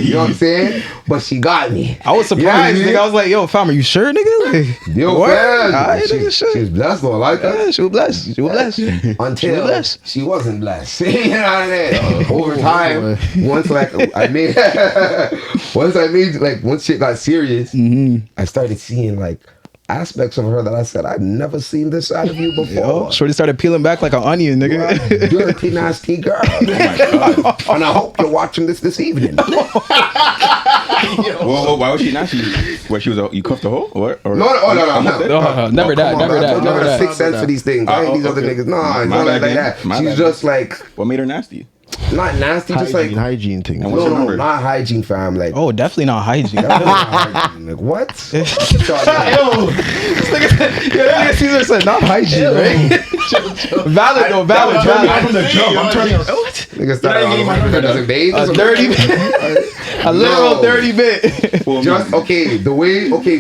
You know what I'm saying? But she got me. I was surprised, nigga. I was like, yo, fam, are you sure, nigga? Like, yo, fam. She was blessed, though. I like that. Yeah, she was blessed. Until she wasn't blessed. You know what I mean? Over time, once once shit got serious, I started seeing like aspects of her that I said, I've never seen this side of you before. Yo, shorty started peeling back like an onion, nigga. Dirty, nasty girl. Oh my God. And I hope you're watching this evening. Well, why was she nasty? Where she was, you cuffed the hole? Or no. Never that. Sixth sense for these things. I ain't these other niggas. Nah, it's not like that. She's just like. What made her nasty? Not nasty, just like hygiene thing. No, not hygiene, fam. Like, oh, definitely not hygiene. Like what? This nigga Caesar said not hygiene, right? Valid. I'm from the jump. I'm turning. Nigga started on that doesn't bathe. A dirty bit. A literal dirty bit. Just okay,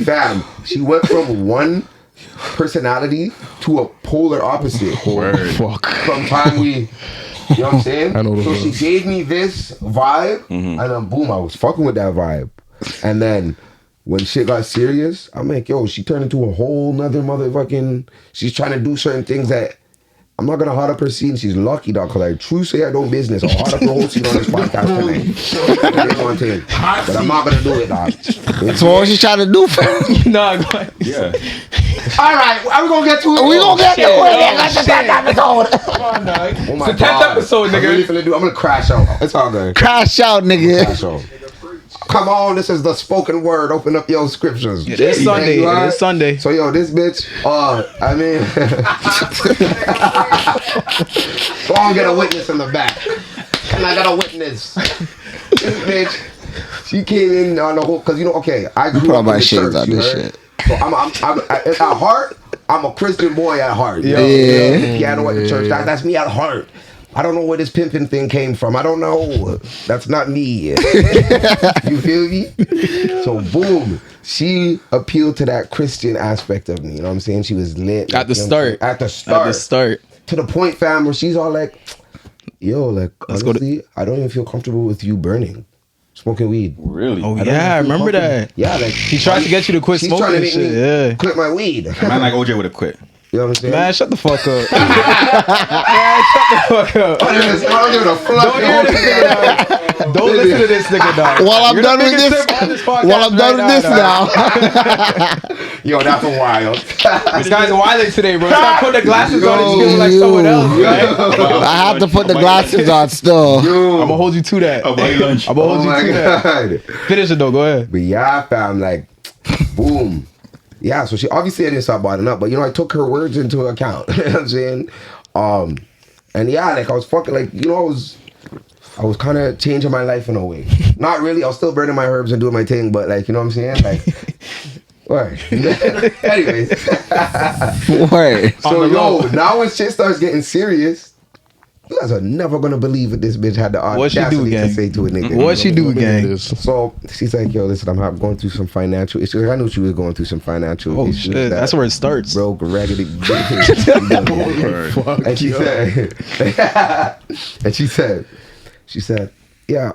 fam. She went from one personality to a polar opposite. Fuck. From time we. You know what I'm saying? So she gave me this vibe, and then boom, I was fucking with that vibe. And then when shit got serious, I'm like, yo, she turned into a whole nother motherfucking. She's trying to do certain things that I'm not gonna hot up her scene. She's lucky, dog, because I true say I don't business. I'll hot up her whole scene on this podcast tonight. But I'm not gonna do it, dog. So what she's trying to do, fam? Nah, go ahead. Yeah. All right, are we gonna get to it? We gonna get to it. That's the 10th episode. Come on, dog. Oh my It's the 10th episode, nigga. I'm gonna crash out. It's all good. Crash out, nigga. Crash out. Come on, this is the spoken word. Open up your scriptures. It is Sunday. So yo, this bitch, I mean, so I'm gonna witness in the back, and I got a witness. This bitch, she came in on the whole, cause you know, okay, I grew up in the church. On this shit. So I'm at heart, I'm a Christian boy at heart. Yeah. Piano at the church. That's me at heart. I don't know where this pimping thing came from. I don't know. That's not me. You feel me? So boom, she appealed to that Christian aspect of me. You know what I'm saying? She was lit. At the start. To the point, fam, where she's all like, yo, like, honestly, I don't even feel comfortable with you burning. Smoking weed. Really? Oh yeah, I remember that. Yeah, like he tried to get you to quit smoking. Trying to make me quit my weed. Man, like OJ would have quit. You know what I'm saying? Man, shut the fuck up. Man, shut the fuck up. I don't give a fuck. Don't listen to this nigga, dog. While I'm done with this now. Yo, that's a wild. This guy's wilding today, bro. Stop putting the glasses on and feeling like someone else, right? I have to put the glasses on still. I'm gonna hold you to that. I'll buy you lunch. I'm gonna hold you to that. Finish it though, go ahead. But yeah, fam, like, boom. yeah, so she obviously I didn't stop bottling up, but I took her words into account. You know what I'm saying? And yeah, like I was fucking like, I was kind of changing my life in a way. Not really, I was still burning my herbs and doing my thing, but like, you know what I'm saying? Like, what? Anyways. Word. So now when shit starts getting serious, you guys are never gonna believe what this bitch had the audacity to say to a nigga. What she do, gang? So she's like, yo, listen, I'm going through some financial issues. I knew she was going through some financial issues. Shit, that's where it starts. Broke, raggedy. And she said, yeah,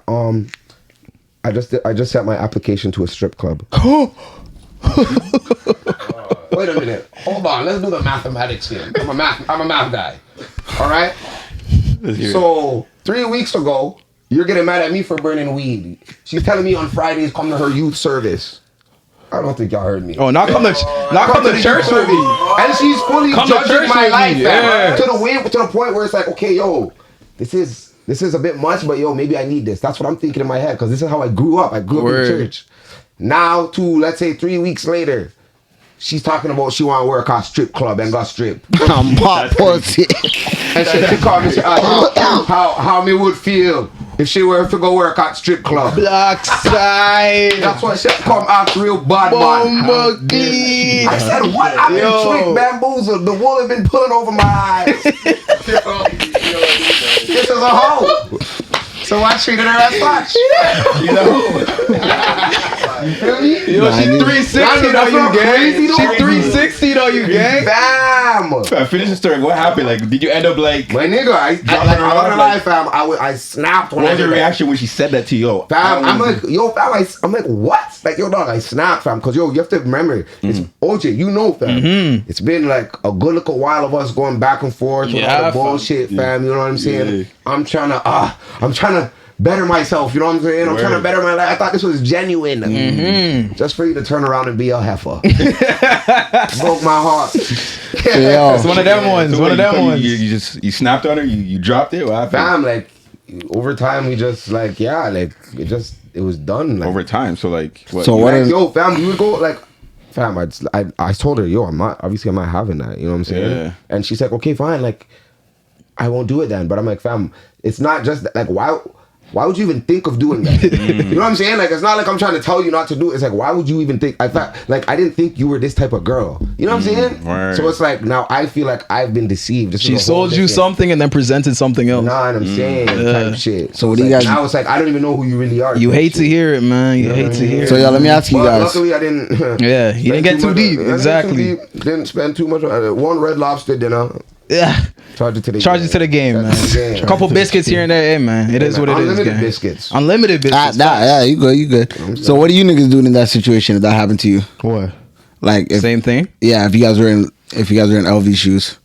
I just sent my application to a strip club. Wait a minute. Hold on. Let's do the mathematics here. I'm a math guy. All right. So 3 weeks ago, you're getting mad at me for burning weed. She's telling me on Fridays come to her youth service. I don't think y'all heard me. Oh, not come to church with me. And she's fully judging my life, yeah. to the point where it's like, okay, yo, this is a bit much, but yo, maybe I need this. That's what I'm thinking in my head because this is how I grew up. I grew up in church. Now, let's say 3 weeks later, she's talking about she want to work at strip club and got stripped. I'm hot pussy. And she called me and said, how me would feel if she were to go work at strip club. Black side. That's why she come out real bad man. I said, what? I've been tricked, bamboozled. The wool has been pulling over my eyes. This is a hoe. So I treated her as such. You feel me? Yo, she 360 though, you gang. She 360 though, you gang. Bam. Finish the story. What happened? Like, did you end up like? My nigga, I snapped. What was your reaction when she said that to you? Fam, I'm like, what? Like, yo, dog, I snapped, fam. Because, yo, you have to remember, it's OJ, fam. Mm-hmm. It's been like a good little while of us going back and forth with all the bullshit, fam. You know what I'm saying? Yeah. I'm trying to better myself, you know what I'm saying? I'm trying to better my life. I thought this was genuine. Mm-hmm. Just for you to turn around and be a heifer. Broke my heart. It's one of them ones. You snapped on her, you dropped it? What happened? Fam, like, over time, we just, like, yeah, like, it was done. Like, over time, so, like, what? So, yo, fam, we would go, like, fam, I told her, yo, I'm not having that, you know what I'm saying? Yeah. And she's like, okay, fine, like, I won't do it then. But I'm like, fam, it's not just that, like, why would you even think of doing that? You know what I'm saying? Like, it's not like I'm trying to tell you not to do it. It's like, why would you even think? I thought, like, I didn't think you were this type of girl. You know what I'm saying? Word. So it's like, now I feel like I've been deceived. She sold you something and then presented something else. Nah, and I'm saying type shit. So what do you guys? Now it's like, I don't even know who you really are. You hate to hear it, man. You hate to hear it. So y'all, let me ask you guys. Luckily, I didn't. Yeah, you didn't get too deep. Exactly. Didn't spend too much. One Red Lobster dinner. Yeah. Charge it to the game, man. A couple biscuits here and there, hey, man. It is what it is. Unlimited biscuits. Unlimited biscuits. Yeah, you good. So what do you niggas do in that situation if that happened to you? What? Like same thing? Yeah, if you guys were in LV shoes.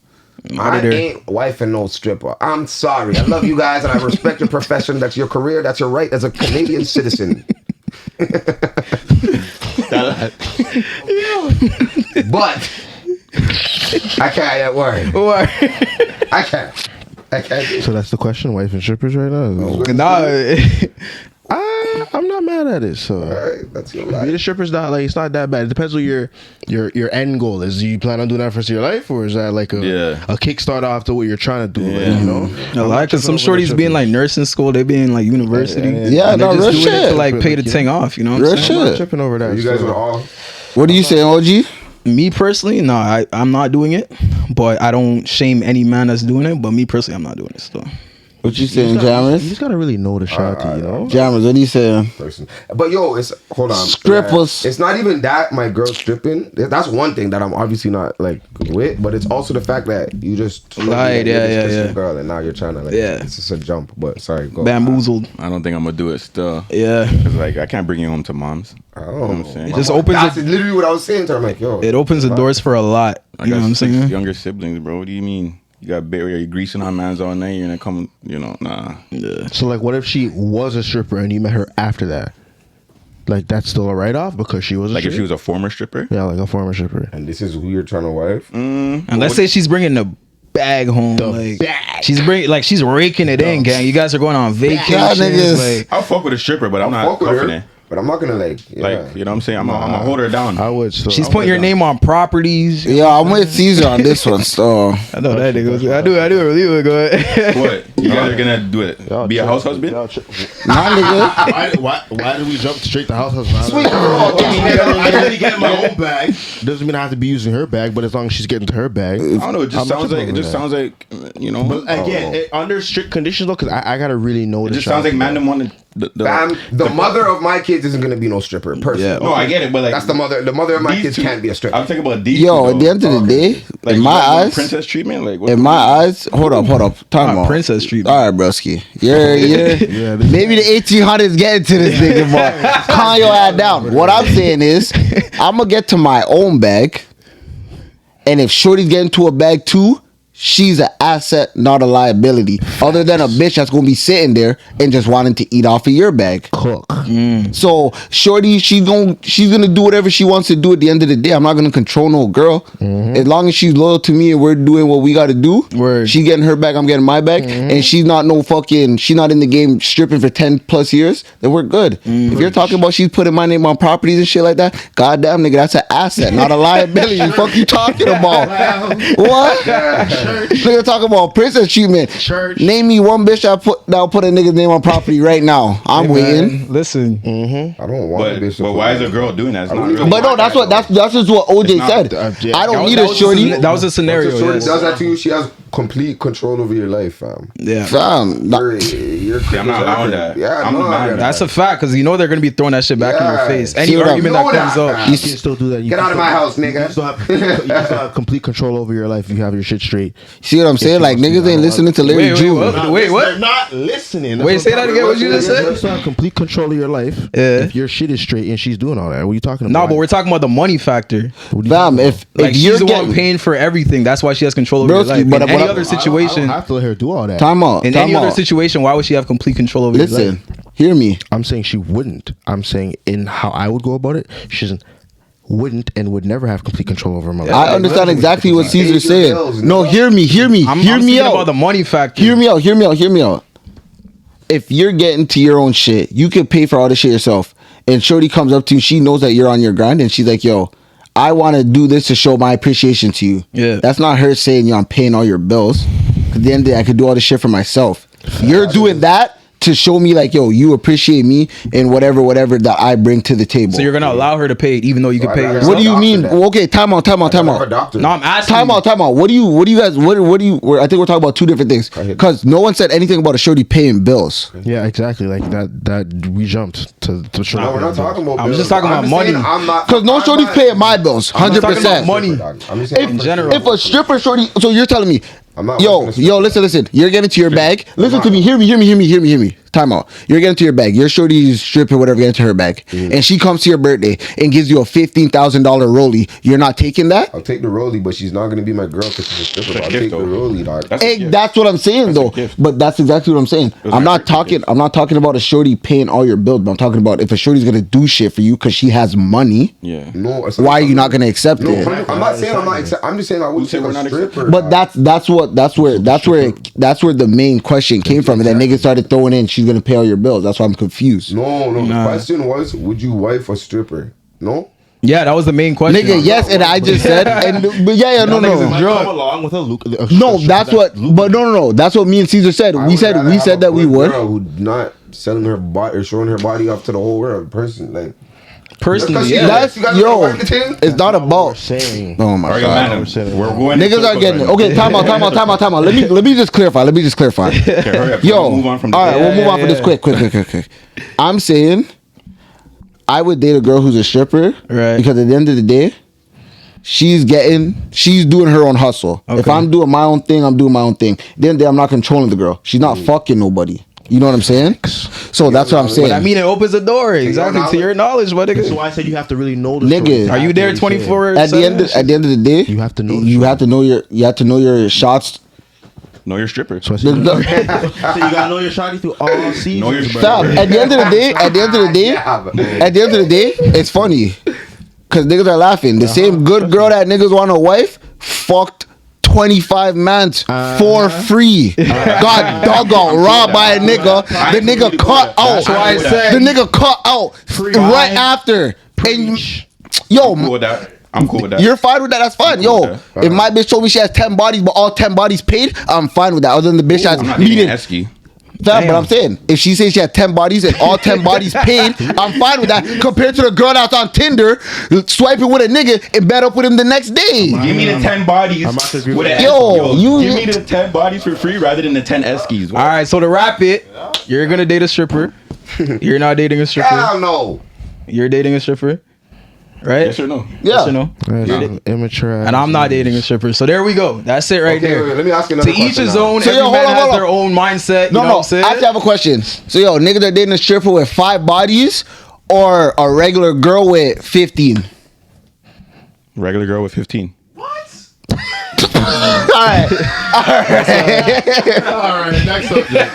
I ain't wife and no stripper. I'm sorry. I love you guys and I respect your profession. That's your career. That's your right as a Canadian citizen. But I can't word. I can't. So that's the question, wife and strippers right now? No. I'm not mad at it. So right, that's your life. The strippers not like it's not that bad. It depends what your end goal is. Do you plan on doing that for the rest of your life, or is that like a kickstart off to what you're trying to do? Yeah. Like, because some shorties be in like nursing school, they be in like university. Yeah, no, real just shit. Doing it to like pay the thing off. You know what I'm saying? I'm not tripping over that. You guys are all. What do you say, OG? Me personally, no, I'm not doing it, but I don't shame any man that's doing it. But me personally, I'm not doing it still. What you saying, Jammers? You just gotta really know the shot, you know. Jammers, what are you saying? But yo, hold on. Strippers. It's not even that my girl stripping. That's one thing that I'm obviously not like with, but it's also the fact that you just lied, girl, and now you're trying to it's just a jump. But sorry, go. Bamboozled. I don't think I'm gonna do it still. Yeah. Cause like I can't bring you home to mom's. Oh, you know what I'm saying? It just opens. That's literally what I was saying to her. I'm like, yo. It opens the doors for a lot. You know what I'm saying? Younger siblings, bro. What do you mean? You got you're greasing on man's all night. You're gonna come, nah. Yeah. So like, what if she was a stripper and you met her after that? Like, that's still a write-off because she was a stripper? If she was a former stripper? Yeah, like a former stripper. And this is who you're trying to wife? And let's say she's bringing the bag home. She's raking it in, gang. You guys are going on vacation. I'll fuck with a stripper, but I'm not cuffing it. But I'm not gonna like, you know what I'm saying? I'm gonna hold her down. I would. So She's putting your name on properties. Yeah, I'm with Caesar on this one. So I know that nigga. I do it. Go ahead. What? You guys are gonna do it? Be a house husband? nah, nigga. Why did we jump straight to house husband? Sweet girl, I already get my own bag. Doesn't mean I have to be using her bag, but as long as she's getting to her bag. I don't know. It just sounds like you know. But again, under strict conditions though, because I gotta really know. It just sounds like Mandem wanted the mother of my kids isn't gonna be no stripper. Personally, yeah. No, I get it, but like that's the mother. The mother of my kids can't be a stripper. I'm thinking about these. Yo, at the end of the day, like, in my eyes, princess treatment. Like in my eyes, hold up, time out. Princess treatment. All right, broski. Yeah. Maybe the 1800s getting to this nigga, but calm your ass down. What I'm saying is, I'm gonna get to my own bag, and if Shorty's getting to a bag too, she's an asset, not a liability. Other than a bitch that's gonna be sitting there and just wanting to eat off of your bag. Cook. So Shorty, she's gonna do whatever she wants to do. At the end of the day, I'm not gonna control no girl. As long as she's loyal to me and we're doing what we gotta do. She getting her bag, I'm getting my bag, and she's not she's not in the game stripping for 10+ years. Then we're good. If you're talking about she's putting my name on properties and shit like that, goddamn nigga, that's an asset, not a liability. Fuck you talking about? What? Nigga talking about princess treatment. Church. Name me one bitch that'll put a nigga's name on property right now. I'm waiting. Listen. I don't want a bitch. But why is a girl doing that? It's not really But no, that's just what OJ said. I don't need a shorty. That was a scenario. Shorty does that to you. She has complete control over your life, fam. Yeah. Fam, You're I'm not allowing that. Yeah, I'm not allowing that. That's a fact because you know they're gonna be throwing that shit back in your face. Any See what argument I- that comes You know up. that, You can still do that. Get out of my house, nigga. You still have complete control over your life if you have your shit straight. see what I'm saying? Like niggas ain't listening to Larry June. Wait, what? They're not listening. Wait, say that again. What you just You said? still have complete control of your life. Yeah. If your shit is straight and she's doing all that, what are you talking No, about? but we're talking about the money factor. Fam, if Like you're she's the getting one paying for everything. That's why she has control over your Broski, life. but In what any I- other I situation, don't have to let her do all that. time out. in time any other out. situation, why would she have complete control over your Listen, life? hear me. I'm saying she wouldn't. I'm saying in how I would go about it, she wouldn't and would never have complete control over my life. I understand exactly what Caesar's saying. No, hear me. I'm Hear me speaking out. about the money factor. Hear me out. If you're getting to your own shit, you can pay for all the shit yourself. And Shorty comes up to you, she knows that you're on your grind, and she's like, yo, I want to do this to show my appreciation to you. Yeah. That's not her saying, yo, I'm paying all your bills. At the end of the day, I could do all this shit for myself. You're doing that to show me like, yo, you appreciate me and whatever that I bring to the table. So you're gonna allow her to pay it, even though you can pay yourself. What do you mean? That. Okay, time out. I'm a No, doctor. I'm asking. Time out. What do you guys? What do you? I think we're talking about two different things. Because no one said anything about a shorty paying bills. Yeah, exactly. Like that we jumped to show. No, we're not talking about. I'm bills. just talking about saying money. I'm not. Because no I'm shorty's not- paying my bills. I'm just 100%. talking about money. I'm just saying In for general. If a stripper shorty, so you're telling me, I'm not yo, working a stripper. listen. You're getting to your bag. Listen to me. Hear me. Time out. You're getting to your bag. Your shorty's stripper, whatever, getting to her bag, and she comes to your birthday and gives you a $15,000 rollie. You're not taking that? I'll take the rollie, but she's not gonna be my girl because she's a stripper. I'll gift, take the though. rollie, dog. That's what I'm saying though. gift. But that's exactly what I'm saying. I'm not talking about a shorty paying all your bills, but I'm talking about if a shorty's gonna do shit for you because she has money. Yeah. No, it's Why are you not gonna accept No, it? I'm not saying I'm not. I'm just saying I wouldn't said take we're a not stripper. But that's where the main question came from, and then niggas started throwing in she's gonna pay all your bills. That's why I'm confused. No. The question was, would you wife a stripper? No. Yeah, that was the main question. Nigga, yes, and I just said, but yeah, no. Come along with a Luke. No, that's what. But no. That's what me and Caesar said. We said that we would. Girl who not selling her body or showing her body off to the whole world. Person like. Personally, Because yeah. That's You guys yo. know marketing? It's not about. saying. Oh my Alright, god. man. We're going. in Niggas are circles getting it. right now. Okay, time out. Let me just clarify. Okay, hurry up. Yo, We'll move on from all right, this. we'll move on from this quick. I'm saying I would date a girl who's a stripper, Right. because at the end of the day, she's doing her own hustle. If Okay. I'm doing my own thing, I'm doing my own thing. Then I'm not controlling the girl. She's not fucking nobody. You know what I'm saying? So that's what I'm saying. But I mean, it opens the door exactly to your knowledge, my So nigga. I said you have to really know the Nigga. story. Are you there 24? at the end of the day, You have to know the You truth. have to know your shots. Know your stripper. So I said, so you gotta know your shawty through all seasons. Know your bro. Stop. At the end of the day, it's funny because niggas are laughing. The same good girl that niggas want a wife fucked 25 mans for free. Got dug out, robbed by a nigga. The nigga cut out. That's why I said the nigga cut out right after. And yo, I'm cool with that. You're fine with that? That's fine. Yo, if my bitch told me she has 10 bodies, but all 10 bodies paid, I'm fine with that. Other than the bitch that's needed. But I'm saying, if she says she had 10 bodies and all 10 bodies paid, I'm fine with that. Compared to the girl that's on Tinder, swiping with a nigga and bet up with him the next day. Give me the 10 bodies. Give me the 10 bodies for free rather than the 10 Eskies. All right, so to wrap it, you're gonna date a stripper. You're not dating a stripper. Hell no. You're dating a stripper, right? Yes or no? Yeah. Yes or no? Immature. And I'm not dating a stripper. So there we go. That's it right there. Wait, let me ask you another To question. each his now. own. So, Every yo, man hold on, has hold on. their own mindset. You No, know no. what I'm saying? I have to have a question. So, yo, niggas that dating a stripper with 5 bodies or a regular girl with 15? Regular girl with 15. Alright, next subject.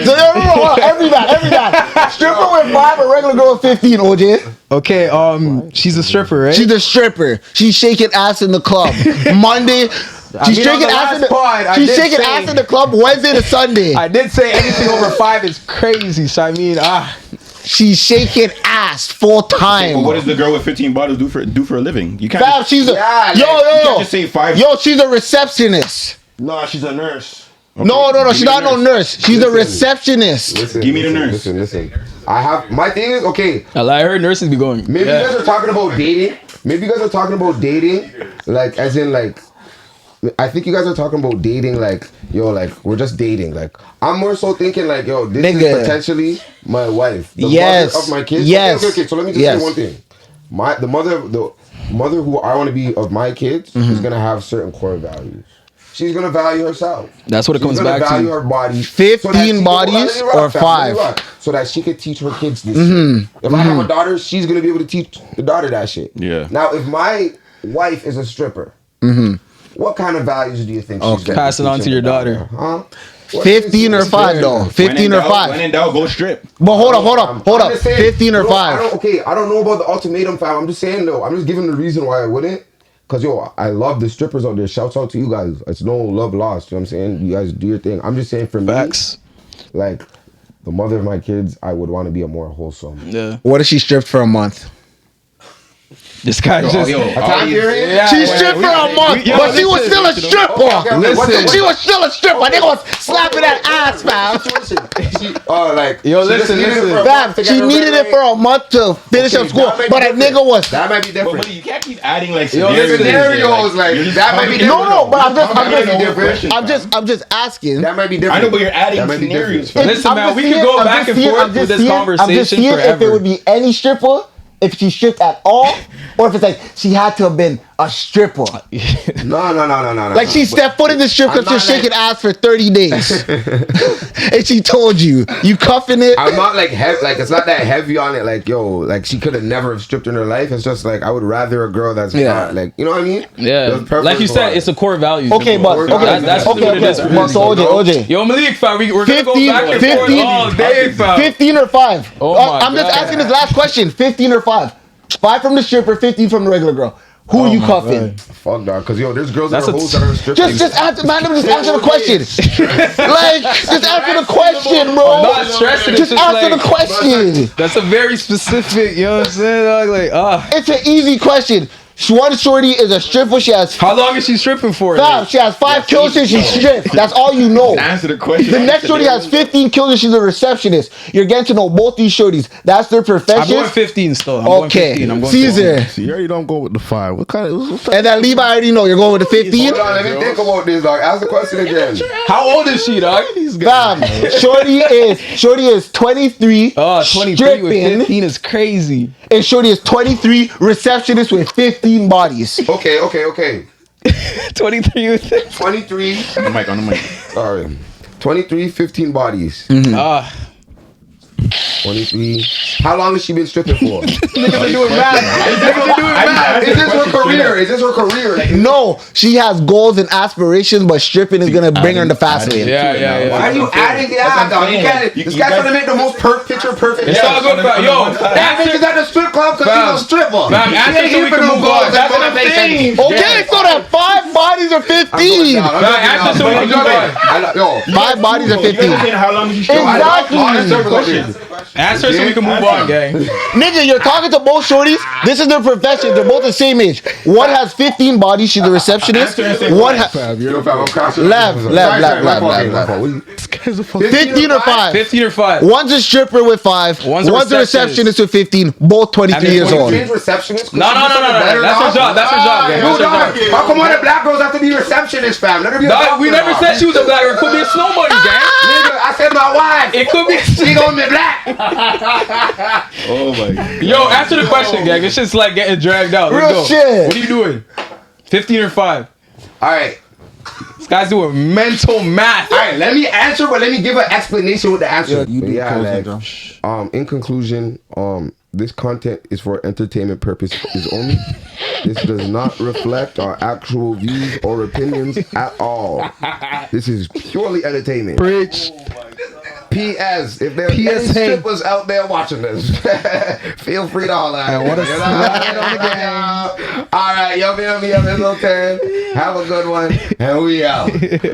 So, yo, every man. Stripper with 5 or regular girl with 15, OJ? Okay, she's a stripper, right? She's a stripper. She's shaking ass in the club. Monday. She's shaking ass in the club Wednesday to Sunday. I did say anything over 5 is crazy. So I mean, She's shaking ass full time. But what does the girl with 15 bottles do for a living? You can't. Fam, she's a You can't just say 5. Yo, she's a receptionist. No, she's a nurse. Okay. No, she's not no nurse. She's a receptionist. Give me the nurse. Listen. I have my thing is okay. I heard nurses be going. Maybe you guys are talking about dating. Like as in like. I think you guys are talking about dating, like, yo, like, we're just dating. Like, I'm more so thinking, like, yo, this is potentially my wife. The mother of my kids. Yes. Okay, so let me just say one thing. The mother who I want to be of my kids is going to have certain core values. She's going to value herself. That's what it comes back to. She's going to value her body. 15 bodies or 5? So that she could teach her kids this shit. If I have a daughter, she's going to be able to teach the daughter that shit. Yeah. Now, if my wife is a stripper, what kind of values do you think she's going to pass it on to your daughter? Huh? 15 or 5 though. 15 or 5. When in doubt, go strip. But hold up. Saying, 15 or 5. I don't know about the ultimatum, fam. I'm just saying though. I'm just giving the reason why I wouldn't. Cause yo, I love the strippers out there. Shouts out to you guys. It's no love lost. You know what I'm saying? You guys do your thing. I'm just saying for me, like the mother of my kids, I would want to be a more wholesome. Yeah. What if she stripped for a month? This guy just. She stripped for a month, but she was still a stripper. Listen. She was still a stripper. Nigga was slapping that ass, fam. Fam, she needed it for a month to finish up school, but a nigga was. That might be different. But you can't keep adding like scenarios like that might be different. No, but I'm just asking. That might be different. I know, but you're adding scenarios. Listen, man, we could go back and forth with this conversation I'm just seeing if it would be any stripper, if she stripped at all, or if it's like she had to have been a stripper. No. Like she stepped foot in the strip club, just shaking ass for 30 days, and she told you cuffing it. I'm not like heavy, like it's not that heavy on it. Like yo, like she could have never have stripped in her life. It's just like I would rather a girl that's not like, you know what I mean? Yeah, like you said, it's a core value. Okay, but that's what it is. But so OJ, yo Malik, fam, we're gonna go back and forth all day, fam. 15 or 5? I'm just asking this last question: 15 or 5? 5 from the stripper, 15 from the regular girl. Who are you cuffing? Fuck dog, cause yo, there's girls that are hoes that are stripping. Just answer, man. Let me just answer the question. Like, just answer the question, bro. I'm not stressing. Just answer the question. That's a very specific. You know what I'm saying? Like, It's an easy question. One shorty is a stripper. She has. How long is she stripping for? She has 5 kills and she stripped. That's all you know. Answer the question. The next shorty has 15 kills and she's a receptionist. You're getting to know both these shorties. That's their profession. I'm going 15 still. I'm going Caesar. See, you already don't go with the 5. What kind of? And then Levi, I already know you're going with the 15. Hold on, let me think about this, dog. Ask the question again. How old is she, dog? Fam, shorty is 23. 23 with 15 is crazy. And shorty is 23, receptionist with 15 bodies. Okay. 23 with 23. On the mic. Sorry. 23, 15 bodies. 23. How long has she been stripping for? Niggas are doing math. Is this her career? Is this her career? Like, No, she has goals and aspirations, but stripping is gonna bring her in the fast lane. Yeah. why are you adding that, dog? You can't. This guy's trying to make the most picture perfect. It's all good, fam. Yo, that bitch is at the strip club because she's a stripper. Fam, answer so we can move on. That's what I'm saying. Okay, so that 5 bodies are 15. Answer so we can move on. 5 bodies are 15. How long is she Exactly. Answer so we can move on, gang. Nigga, you're talking to both shorties. This is their profession. They're both the same age. One has 15 bodies. She's a receptionist. One has left. 15 or 5. 15 or 5. One's a stripper with 5. One's a receptionist with 15. Both 23 years old. Receptionist? No. That's her job. That's her job, gang. That's her job. How come all the black girls have to be receptionists, fam? Let her be a doctor. We never said she was a black girl. It could be a snow bunny, gang. Nigga, I said my wife. It could be. She gonna be black. Oh my god. Yo, answer the question, gang. This shit's like getting dragged out. Real Let's go. shit. What are you doing? 15 or 5? All right. This guy's doing mental math. All right, let me answer, but let me give an explanation with the answer. Yeah, in conclusion, this content is for entertainment purposes only. This does not reflect our actual views or opinions at all. This is purely entertainment. Preach. P.S. If there are any strippers out there watching this, feel free to holler at me. All right, yo, feel me up in little 10. Have a good one, and we out.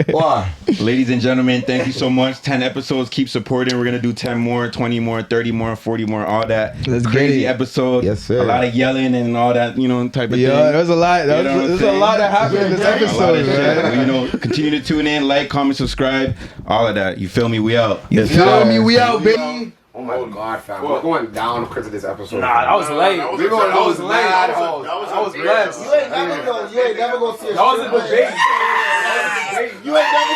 Wow. Ladies and gentlemen, thank you so much. 10 episodes. Keep supporting. We're gonna do 10 more, 20 more, 30 more, 40 more, all that. Let's crazy get it. episode. Yes, sir. A lot of yelling and all that, type of thing. Yeah, there was a lot. There's a lot that happened in this episode, man. Continue to tune in, like, comment, subscribe, all of that. You feel me? We out. Yes, Feel me? We out, baby. Oh my god, fam. We're going down because of this episode. Nah, that was late. We're going That was late. I was blessed. You ain't never gonna see a That was a debate. You ain't never